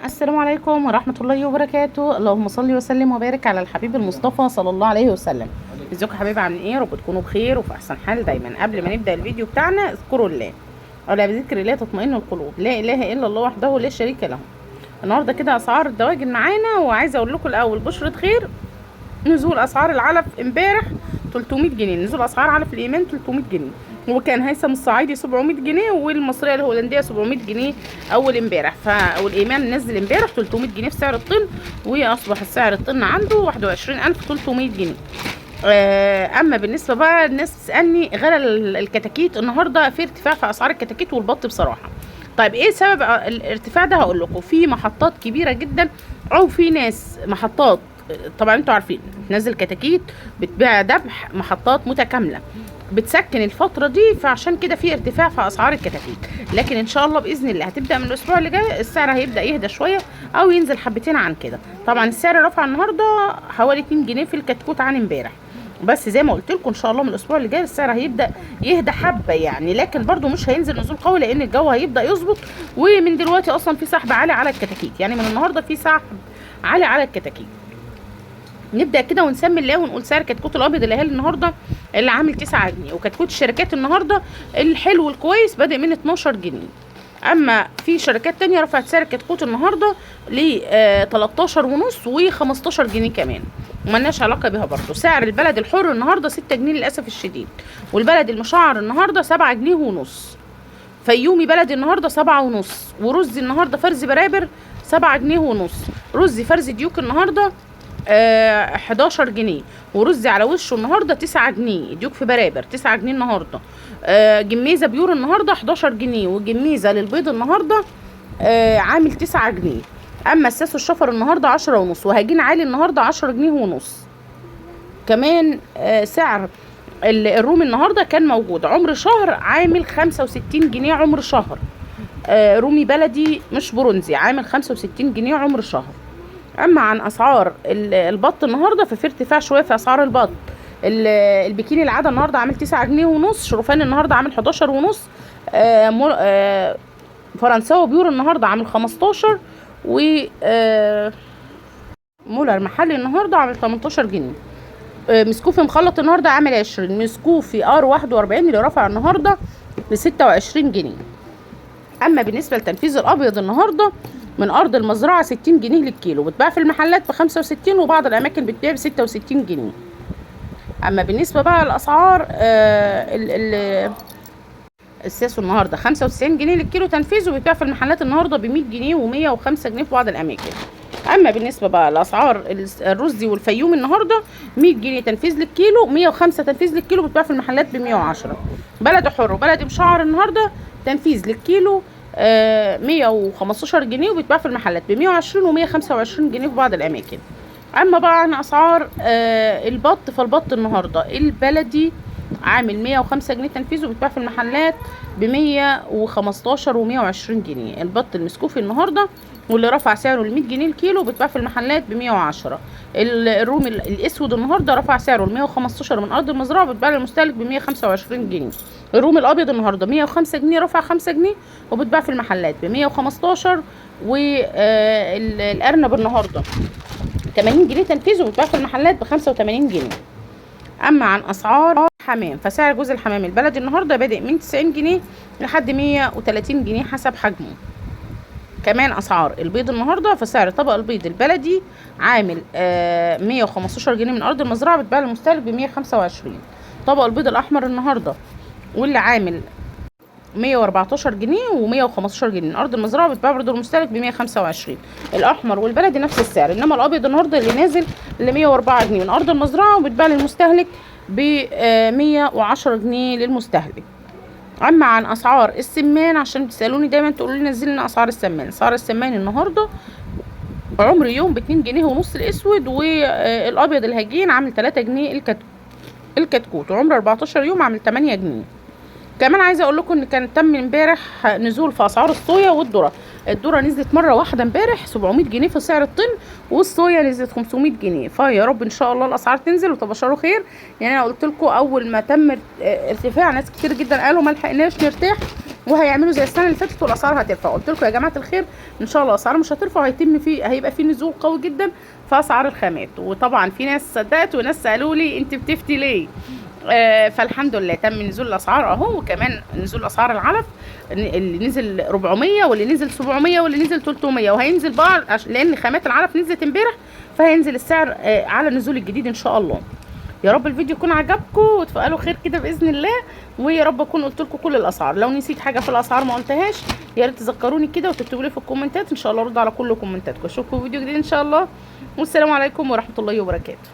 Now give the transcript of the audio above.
السلام عليكم ورحمة الله وبركاته. اللهم صل وسلم وبارك على الحبيب المصطفى صلى الله عليه وسلم. ازيكم يا حبايبي، عاملين ايه؟ رب تكونوا بخير وفي احسن حال دايما. قبل ما نبدأ الفيديو بتاعنا اذكروا الله، الا بذكر الله تطمئن القلوب. لا اله الا الله وحده لا شريك له. النهارده كده اسعار الدواجن معانا، وعايزه اقول لكم الاول بشرة خير. نزول اسعار العلف امبارح 300 جنيه، نزول اسعار علف الايمان 300 جنيه، وكان هيثم الصعيدي 700 جنيه، والمصريه الهولنديه 700 جنيه اول امبارح. والايمان نزل امبارح 300 جنيه في سعر الطن، واصبح السعر الطن عنده 21300 جنيه. اما بالنسبه بقى الناس تسالني غير الكتاكيت، النهارده في ارتفاع في اسعار الكتاكيت والبط بصراحه. طيب ايه سبب الارتفاع ده؟ هقول لكم. في محطات كبيره جدا، او في ناس محطات، طبعا انتوا عارفين تنزل كتاكيت بتبيع ذبح، محطات متكامله بتسكن الفتره دي، فعشان كده في ارتفاع في اسعار الكتاكيت. لكن ان شاء الله باذن الله هتبدا من الاسبوع اللي جاي السعر هيبدا يهدى شويه او ينزل حبتين عن كده. طبعا السعر رفع النهارده حوالي 2 جنيه في الكتكوت عن امبارح، بس زي ما قلت لكم ان شاء الله من الاسبوع اللي جاي السعر هيبدا يهدى حبه يعني، لكن برده مش هينزل نزول قوي لان الجو هيبدا يظبط. ومن دلوقتي اصلا في سحب عالي على الكتاكيت، يعني من النهارده في سحب عالي على الكتاكيت. نبدا كده ونسمي الله ونقول سعر كتكوت الابيض الاهالي النهارده اللي عامل 9 جنيه، وكتكوت الشركات النهارده الحلو الكويس بادئ من 12 جنيه. اما في شركات تانية رفعت سعر الكتكوت النهارده ل 13 ونص و15 جنيه كمان، وملناش علاقه بيها برضه. سعر البلد الحر النهارده 6 جنيه للاسف الشديد، والبلد المشعر النهارده 7 جنيه ونص. فيومي بلدي النهارده 7 ونص، ورز النهارده فرز برابر 7 جنيه ونص. رز فرز ديوك النهارده 11 جنيه، ورز على وشه النهارده 9 جنيه. ديوك في برابر 9 جنيه النهارده. جميزه بيور النهارده 11 جنيه، وجميزه للبيض النهارده عامل 9 جنيه. اما الساس الشفر النهارده 10 ونص، وهجين عالي النهارده 10 جنيه ونص. كمان سعر الرومي النهارده كان موجود عمر شهر عامل 65 جنيه عمر شهر. رومي بلدي مش برونزي عامل 65 جنيه عمر شهر. اما عن اسعار البط النهارده ففي ارتفاع شويه في اسعار البط. البكيني العاده النهارده عامل 9 جنيه ونص، شرفان النهارده عامل 11 ونص، فرنساوي بيور النهارده عامل 15، و مولر محلي النهارده عامل 18 جنيه. مسكوفي مخلط النهارده عامل 20. مسكوفي ار 41 اللي رفع النهارده ل 26 جنيه. اما بالنسبه لتنفيذ الابيض النهارده من ارض المزرعه 60 جنيه للكيلو، بتباع في المحلات ب 65، وبعض الاماكن بتبيع ب 66 جنيه. اما بالنسبه بقى لاسعار الساسو النهارده 95 جنيه للكيلو تنفيذ، وبيتباع في المحلات النهارده ب 100 جنيه و105 جنيه في بعض الاماكن. اما بالنسبه بقى لاسعار الرز والفيوم النهارده 100 جنيه تنفيذ للكيلو، 105 تنفيذ للكيلو، بتباع في المحلات ب 110. بلد حر وبلد مشعر النهارده تنفيذ للكيلو 115 جنيه، وبيتباع في المحلات ب 120 و125 جنيه في بعض الاماكن. اما بقى عن اسعار البط، فالبط النهارده البلدي عامل 105 جنيه تنفيذ، وبيتباع في المحلات ب 115 و120 جنيه. البط المسكوفي النهارده واللي رفع سعره ل 100 جنيه الكيلو بيتباع في المحلات ب 110. الرومي الاسود النهارده رفع سعره ل 115 من ارض المزرعه، وبيتباع للمستهلك ب 125 جنيه. الرومي الابيض النهارده 105 جنيه رفع 5 جنيه، وبيتباع في المحلات ب 115. والارنب النهارده 80 جنيه تنفيذ، وبيتباع في المحلات ب 85 جنيه. اما عن اسعار حمام، فسعر جوز الحمام البلدي النهارده بادئ من 90 جنيه لحد 130 جنيه حسب حجمه. كمان اسعار البيض النهارده، فسعر طبق البيض البلدي عامل 115 جنيه من ارض المزرعه، بتباع للمستهلك ب 125. طبق البيض الاحمر النهارده واللي عامل 114 جنيه و115 جنيه من ارض المزرعه، بتباع برضه المستهلك ب 125. الاحمر والبلدي نفس السعر، انما الابيض النهارده اللي نازل ل 104 جنيه من ارض المزرعه، وبتباع للمستهلك ب 110 جنيه للمستهلك. اما عن اسعار السمان، عشان بتسالوني دايما تقولوا لي نزل لنا اسعار السمان. اسعار السمان النهارده عمر يوم ب 2 جنيه ونص الاسود، والابيض الهجين عامل 3 جنيه الكتكوت، وعمر 14 يوم عامل 8 جنيه. كمان عايزه اقول لكم ان كان تم امبارح نزول في اسعار الصويا والذره. الذره نزلت مره واحده امبارح 700 جنيه في سعر الطن، والصويا نزلت 500 جنيه. فيا رب ان شاء الله الاسعار تنزل وتبشروا خير. يعني انا قلت لكم اول ما تم ارتفاع، ناس كتير جدا قالوا ما لحقناش نرتاح وهيعملوا زي السنه اللي فاتت والاسعار هترفع. قلت لكم يا جماعه الخير ان شاء الله الاسعار مش هترفع، هيبقى في نزول قوي جدا في اسعار الخامات. وطبعا في ناس صدقت وناس قالوا لي انت بتفتي ليه. فالحمد لله تم نزول الاسعار اهو، وكمان نزول اسعار العلف اللي نزل 400 واللي نزل 700 واللي نزل 300، وهينزل بقى لان خامات العلف نزلت امبارح، فهينزل السعر على النزول الجديد ان شاء الله. يا رب الفيديو يكون عجبكم وتفعلوا خير كده باذن الله، ويا رب اكون قلت لكم كل الاسعار. لو نسيت حاجه في الاسعار ما قلتهاش يا ريت تذكروني كده وتكتبوا لي في الكومنتات، ان شاء الله ارد على كل كومنتاتكم. اشوفكم في فيديو جديد ان شاء الله، والسلام عليكم ورحمه الله وبركاته.